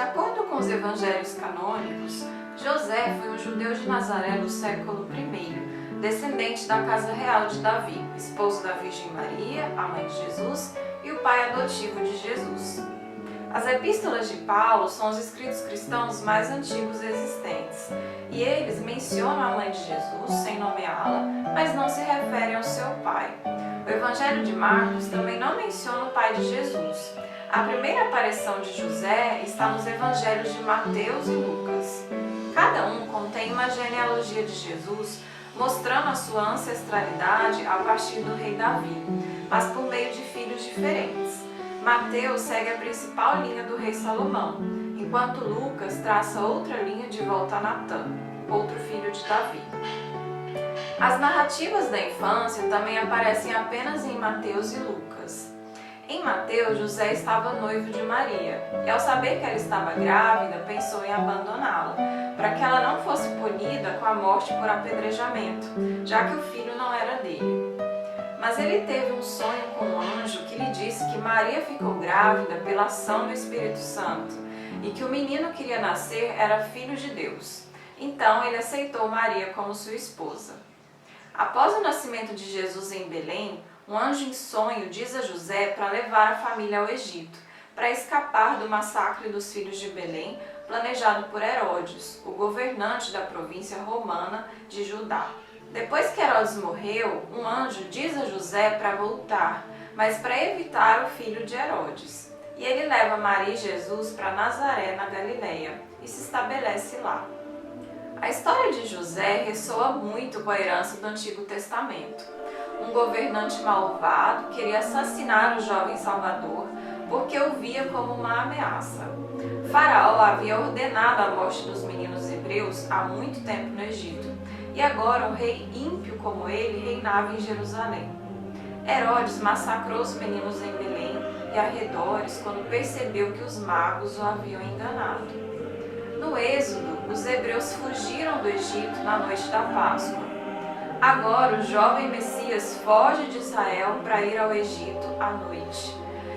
acordo com os evangelhos canônicos, José foi um judeu de Nazaré no século I, descendente da casa real de Davi, esposo da Virgem Maria, a mãe de Jesus, e o pai adotivo de Jesus. As epístolas de Paulo são os escritos cristãos mais antigos existentes, e eles mencionam a mãe de Jesus sem nomeá-la, mas não se referem ao seu pai. O Evangelho de Marcos também não menciona o pai de Jesus. A primeira aparição de José está nos evangelhos de Mateus e Lucas. Cada um contém uma genealogia de Jesus, mostrando a sua ancestralidade a partir do rei Davi, mas por meio de filhos diferentes. Mateus segue a principal linha do rei Salomão, enquanto Lucas traça outra linha de volta a Natã, outro filho de Davi. As narrativas da infância também aparecem apenas em Mateus e Lucas. Em Mateus, José estava noivo de Maria, e ao saber que ela estava grávida, pensou em abandoná-la, para que ela não fosse punida com a morte por apedrejamento, já que o filho não era dele. Mas ele teve um sonho com um anjo que lhe disse que Maria ficou grávida pela ação do Espírito Santo, e que o menino que iria nascer era filho de Deus. Então ele aceitou Maria como sua esposa. Após o nascimento de Jesus em Belém, um anjo em sonho diz a José para levar a família ao Egito, para escapar do massacre dos filhos de Belém, planejado por Herodes, o governante da província romana de Judá. Depois que Herodes morreu, um anjo diz a José para voltar, mas para evitar o filho de Herodes. E ele leva Maria e Jesus para Nazaré, na Galileia, e se estabelece lá. A história de José ressoa muito com a herança do Antigo Testamento. Um governante malvado queria assassinar o jovem Salvador porque o via como uma ameaça. Faraó havia ordenado a morte dos meninos hebreus há muito tempo no Egito, e agora um rei ímpio como ele reinava em Jerusalém. Herodes massacrou os meninos em Belém e arredores quando percebeu que os magos o haviam enganado. No Êxodo, os hebreus fugiram do Egito na noite da Páscoa. Agora o jovem Messias foge de Israel para ir ao Egito à noite.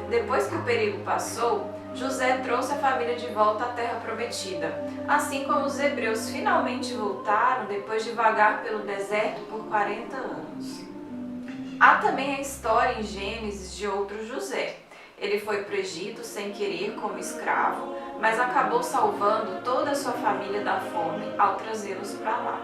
Depois que o perigo passou, José trouxe a família de volta à terra prometida, assim como os hebreus finalmente voltaram depois de vagar pelo deserto por 40 anos. Há também a história em Gênesis de outro José. Ele foi para o Egito sem querer como escravo, mas acabou salvando toda a sua família da fome ao trazê-los para lá.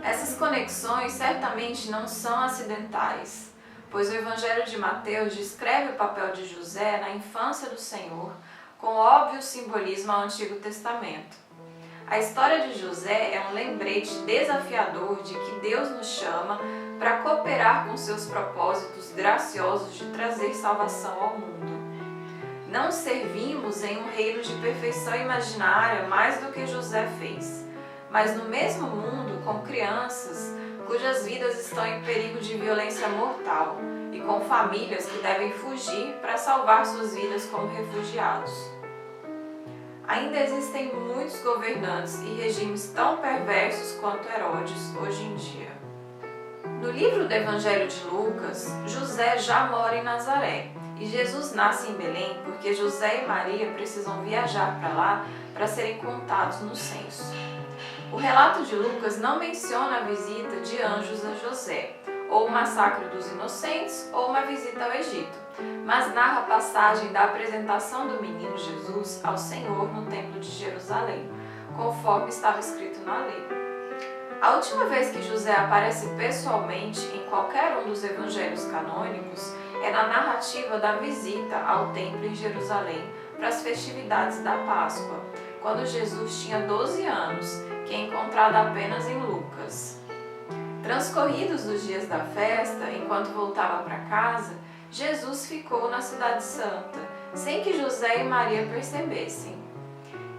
Essas conexões certamente não são acidentais, pois o Evangelho de Mateus descreve o papel de José na infância do Senhor com óbvio simbolismo ao Antigo Testamento. A história de José é um lembrete desafiador de que Deus nos chama para cooperar com seus propósitos graciosos de trazer salvação ao mundo. Não servimos em um reino de perfeição imaginária mais do que José fez, mas no mesmo mundo com crianças cujas vidas estão em perigo de violência mortal e com famílias que devem fugir para salvar suas vidas como refugiados. Ainda existem muitos governantes e regimes tão perversos quanto Herodes hoje em dia. No livro do Evangelho de Lucas, José já mora em Nazaré e Jesus nasce em Belém porque José e Maria precisam viajar para lá para serem contados no censo. O relato de Lucas não menciona a visita de anjos a José, ou o massacre dos inocentes, ou uma visita ao Egito, mas narra a passagem da apresentação do menino Jesus ao Senhor no Templo de Jerusalém, conforme estava escrito na lei. A última vez que José aparece pessoalmente em qualquer um dos evangelhos canônicos é na narrativa da visita ao Templo em Jerusalém para as festividades da Páscoa, quando Jesus tinha 12 anos, que é encontrado apenas em Lucas. Transcorridos os dias da festa, enquanto voltava para casa, Jesus ficou na Cidade Santa, sem que José e Maria percebessem.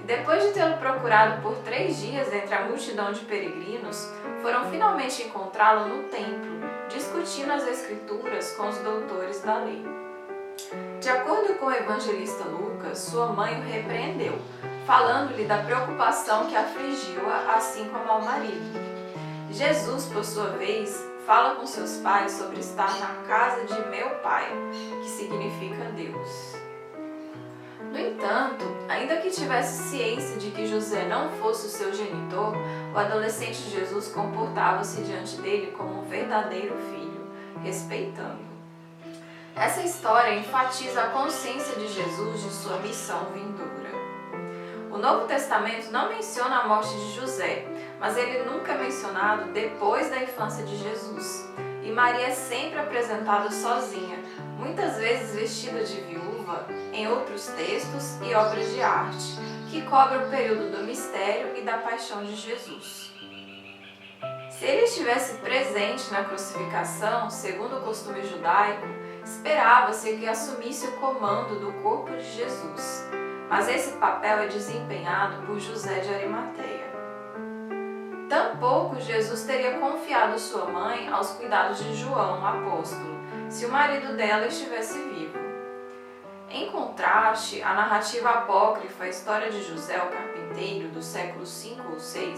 E depois de tê-lo procurado por 3 dias entre a multidão de peregrinos, foram finalmente encontrá-lo no templo, discutindo as Escrituras com os doutores da lei. De acordo com o evangelista Lucas, sua mãe o repreendeu, falando-lhe da preocupação que afligiu-a, assim como ao marido. Jesus, por sua vez, fala com seus pais sobre estar na casa de meu Pai, que significa Deus. No entanto, Ainda que tivesse ciência de que José não fosse o seu genitor, o adolescente Jesus comportava-se diante dele como um verdadeiro filho, respeitando-o. Essa história enfatiza a consciência de Jesus de sua missão vindoura. O Novo Testamento não menciona a morte de José, mas ele nunca é mencionado depois da infância de Jesus. E Maria é sempre apresentada sozinha, muitas vezes vestida de viúva, em outros textos e obras de arte, que cobrem o período do mistério e da paixão de Jesus. Se ele estivesse presente na crucificação, segundo o costume judaico, esperava-se que assumisse o comando do corpo de Jesus, mas esse papel é desempenhado por José de Arimateia. Tampouco Jesus teria confiado sua mãe aos cuidados de João, apóstolo, se o marido dela estivesse vivo. Em contraste, a narrativa apócrifa, a história de José o Carpinteiro, do século V ou VI,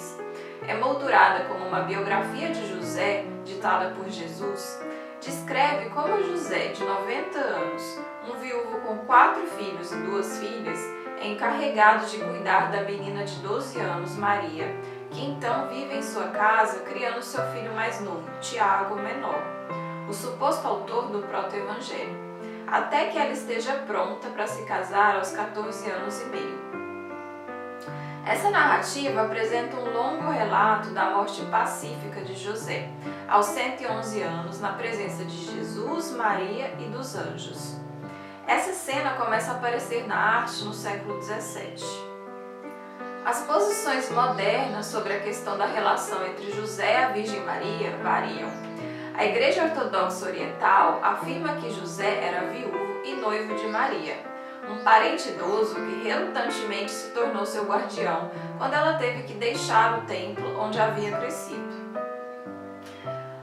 é moldurada como uma biografia de José, ditada por Jesus, descreve como José, de 90 anos, um viúvo com 4 filhos e 2 filhas, é encarregado de cuidar da menina de 12 anos, Maria, que então vive em sua casa criando seu filho mais novo, Tiago, o menor, o suposto autor do proto-evangelho, até que ela esteja pronta para se casar aos 14 anos e meio. Essa narrativa apresenta um longo relato da morte pacífica de José, aos 111 anos, na presença de Jesus, Maria e dos anjos. Essa cena começa a aparecer na arte no século XVII. As posições modernas sobre a questão da relação entre José e a Virgem Maria variam. A Igreja Ortodoxa Oriental afirma que José era viúvo e noivo de Maria, um parente idoso que relutantemente se tornou seu guardião quando ela teve que deixar o templo onde havia crescido.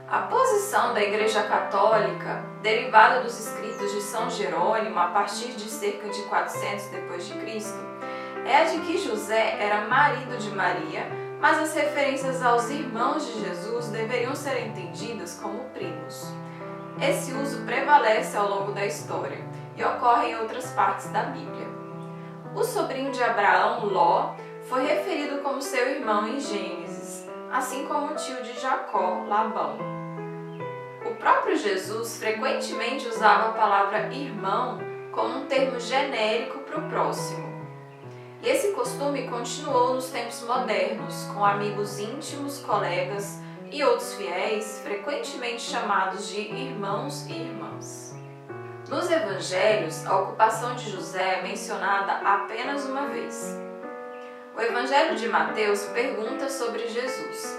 A posição da Igreja Católica, derivada dos escritos de São Jerônimo a partir de cerca de 400 d.C., é a de que José era marido de Maria, mas as referências aos irmãos de Jesus deveriam ser entendidas como primos. Esse uso prevalece ao longo da história e ocorre em outras partes da Bíblia. O sobrinho de Abraão, Ló, foi referido como seu irmão em Gênesis, assim como o tio de Jacó, Labão. O próprio Jesus frequentemente usava a palavra irmão como um termo genérico para o próximo. E esse costume continuou nos tempos modernos, com amigos íntimos, colegas e outros fiéis, frequentemente chamados de irmãos e irmãs. Nos evangelhos, a ocupação de José é mencionada apenas uma vez. O Evangelho de Mateus pergunta sobre Jesus: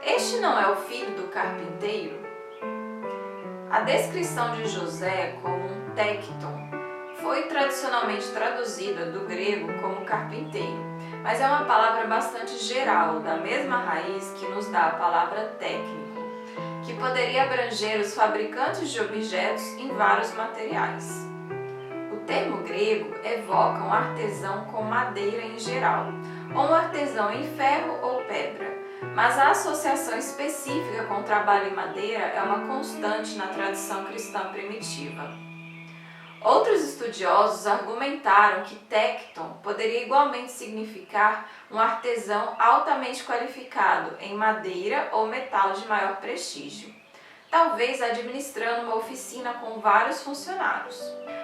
"Este não é o filho do carpinteiro?" A descrição de José como um tecton foi tradicionalmente traduzida do grego como carpinteiro, mas é uma palavra bastante geral, da mesma raiz que nos dá a palavra técnico, que poderia abranger os fabricantes de objetos em vários materiais. O termo grego evoca um artesão com madeira em geral, ou um artesão em ferro ou pedra, mas a associação específica com o trabalho em madeira é uma constante na tradição cristã primitiva. Outros estudiosos argumentaram que tecton poderia igualmente significar um artesão altamente qualificado em madeira ou metal de maior prestígio, talvez administrando uma oficina com vários funcionários.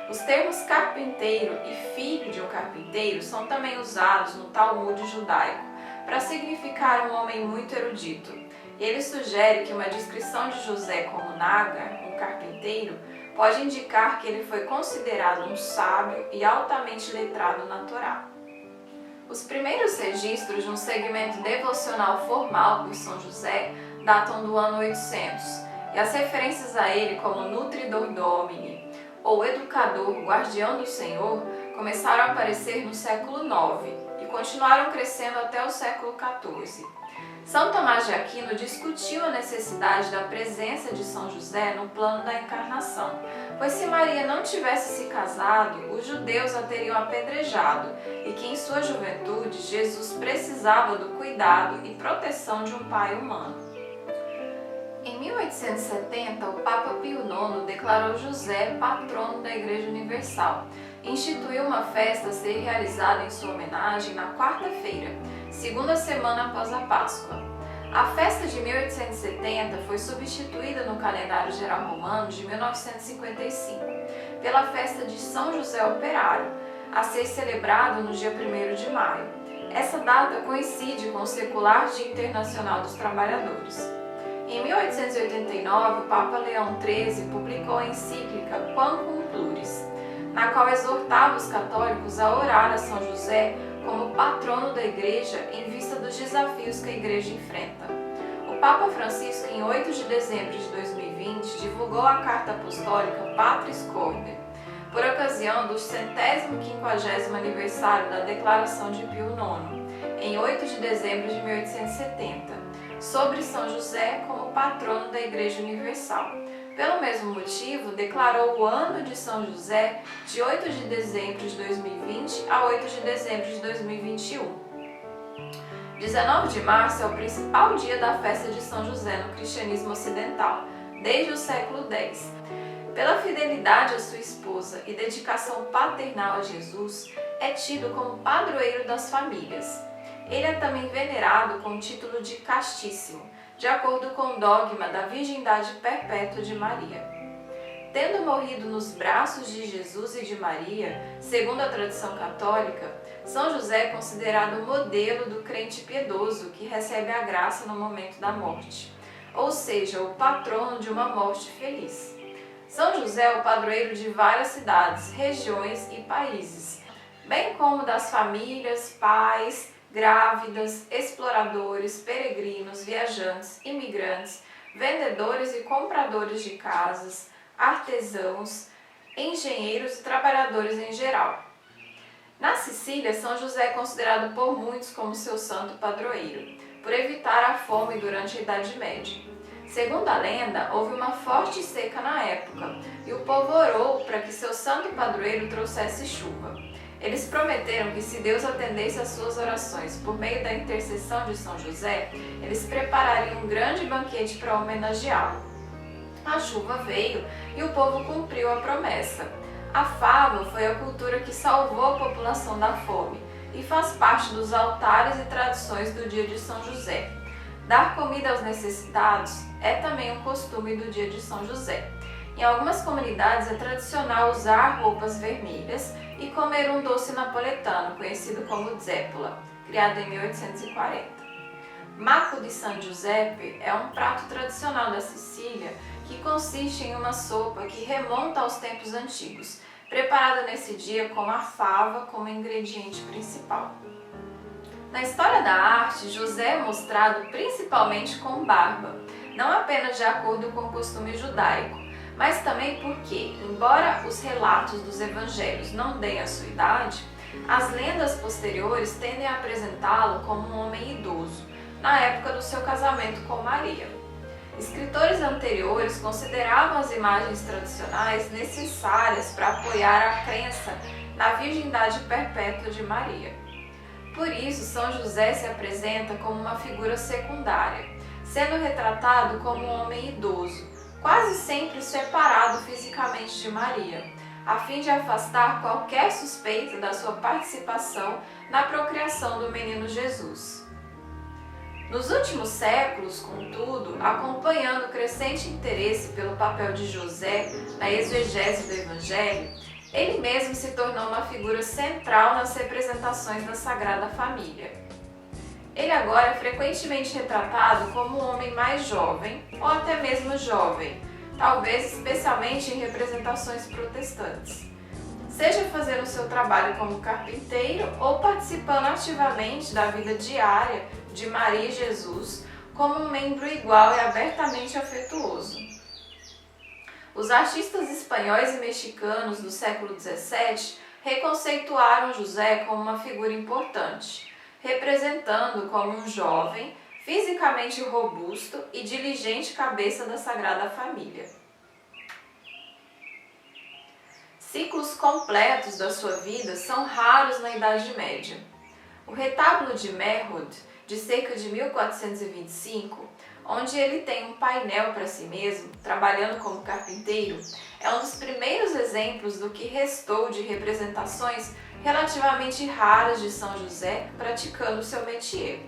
Os termos carpinteiro e filho de um carpinteiro são também usados no Talmud judaico para significar um homem muito erudito, e ele sugere que uma descrição de José como naga, um carpinteiro, pode indicar que ele foi considerado um sábio e altamente letrado na Torá. Os primeiros registros de um segmento devocional formal por São José datam do ano 800, e as referências a ele como Nutridor Domini, ou educador, guardião do Senhor, começaram a aparecer no século IX e continuaram crescendo até o século XIV. São Tomás de Aquino discutiu a necessidade da presença de São José no plano da encarnação, pois se Maria não tivesse se casado, os judeus a teriam apedrejado e que em sua juventude Jesus precisava do cuidado e proteção de um pai humano. Em 1870, o Papa Pio IX declarou José patrono da Igreja Universal e instituiu uma festa a ser realizada em sua homenagem na quarta-feira, segunda semana após a Páscoa. A festa de 1870 foi substituída no calendário geral romano de 1955 pela festa de São José Operário, a ser celebrado no dia 1º de maio. Essa data coincide com o secular Dia Internacional dos Trabalhadores. Em 1889, o Papa Leão XIII publicou a encíclica Quam Pluris, na qual exortava os católicos a orar a São José como patrono da Igreja em vista dos desafios que a Igreja enfrenta. O Papa Francisco, em 8 de dezembro de 2020, divulgou a Carta Apostólica Patris Corde, por ocasião do 150º aniversário da Declaração de Pio IX, em 8 de dezembro de 1870, sobre São José como patrono da Igreja Universal. Pelo mesmo motivo, declarou o ano de São José de 8 de dezembro de 2020 a 8 de dezembro de 2021. 19 de março é o principal dia da festa de São José no cristianismo ocidental, desde o século X. Pela fidelidade à sua esposa e dedicação paternal a Jesus, é tido como padroeiro das famílias. Ele é também venerado com o título de Castíssimo, de acordo com o dogma da virgindade perpétua de Maria. Tendo morrido nos braços de Jesus e de Maria, segundo a tradição católica, São José é considerado o modelo do crente piedoso que recebe a graça no momento da morte, ou seja, o patrono de uma morte feliz. São José é o padroeiro de várias cidades, regiões e países, bem como das famílias, pais, grávidas, exploradores, peregrinos, viajantes, imigrantes, vendedores e compradores de casas, artesãos, engenheiros e trabalhadores em geral. Na Sicília, São José é considerado por muitos como seu santo padroeiro, por evitar a fome durante a Idade Média. Segundo a lenda, houve uma forte seca na época e o povo orou para que seu santo padroeiro trouxesse chuva. Eles prometeram que, se Deus atendesse às suas orações por meio da intercessão de São José, eles preparariam um grande banquete para homenageá-lo. A chuva veio e o povo cumpriu a promessa. A fava foi a cultura que salvou a população da fome e faz parte dos altares e tradições do dia de São José. Dar comida aos necessitados é também um costume do dia de São José. Em algumas comunidades é tradicional usar roupas vermelhas e comer um doce napoletano, conhecido como zépola, criado em 1840. Macco di San Giuseppe é um prato tradicional da Sicília que consiste em uma sopa que remonta aos tempos antigos, preparada nesse dia com a fava como ingrediente principal. Na história da arte, José é mostrado principalmente com barba, não apenas de acordo com o costume judaico, mas também porque, embora os relatos dos evangelhos não deem a sua idade, as lendas posteriores tendem a apresentá-lo como um homem idoso, na época do seu casamento com Maria. Escritores anteriores consideravam as imagens tradicionais necessárias para apoiar a crença na virgindade perpétua de Maria. Por isso, São José se apresenta como uma figura secundária, sendo retratado como um homem idoso, quase sempre separado fisicamente de Maria, a fim de afastar qualquer suspeita da sua participação na procriação do menino Jesus. Nos últimos séculos, contudo, acompanhando o crescente interesse pelo papel de José na exegese do Evangelho, ele mesmo se tornou uma figura central nas representações da Sagrada Família. Ele agora é frequentemente retratado como um homem mais jovem, ou até mesmo jovem, talvez especialmente em representações protestantes, seja fazendo seu trabalho como carpinteiro ou participando ativamente da vida diária de Maria e Jesus como um membro igual e abertamente afetuoso. Os artistas espanhóis e mexicanos do século XVII reconceituaram José como uma figura importante, representando como um jovem, fisicamente robusto e diligente cabeça da Sagrada Família. Ciclos completos da sua vida são raros na Idade Média. O retábulo de Merhud, de cerca de 1425, onde ele tem um painel para si mesmo, trabalhando como carpinteiro, é um dos primeiros exemplos do que restou de representações relativamente raras de São José praticando seu métier.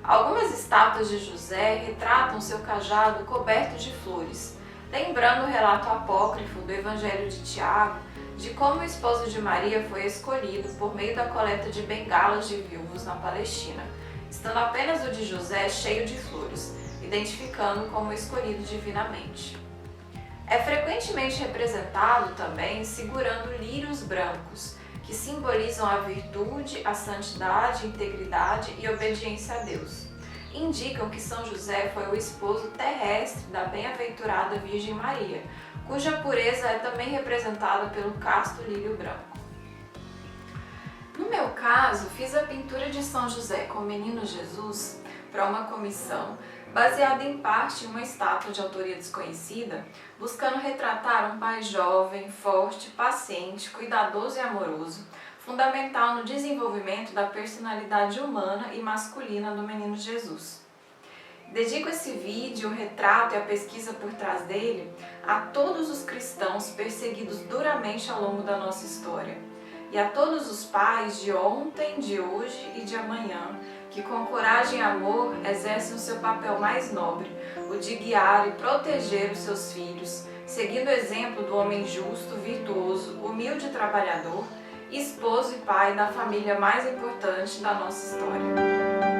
Algumas estátuas de José retratam seu cajado coberto de flores, lembrando o relato apócrifo do Evangelho de Tiago de como o esposo de Maria foi escolhido por meio da coleta de bengalas de viúvos na Palestina, estando apenas o de José cheio de flores, identificando como escolhido divinamente. É frequentemente representado também segurando lírios brancos, que simbolizam a virtude, a santidade, integridade e obediência a Deus. Indicam que São José foi o esposo terrestre da bem-aventurada Virgem Maria, cuja pureza é também representada pelo casto lírio branco. No meu caso, fiz a pintura de São José com o Menino Jesus para uma comissão, baseada em parte em uma estátua de autoria desconhecida, buscando retratar um pai jovem, forte, paciente, cuidadoso e amoroso, fundamental no desenvolvimento da personalidade humana e masculina do Menino Jesus. Dedico esse vídeo, o retrato e a pesquisa por trás dele a todos os cristãos perseguidos duramente ao longo da nossa história e a todos os pais de ontem, de hoje e de amanhã que com coragem e amor exercem o seu papel mais nobre, o de guiar e proteger os seus filhos, seguindo o exemplo do homem justo, virtuoso, humilde e trabalhador, esposo e pai da família mais importante da nossa história.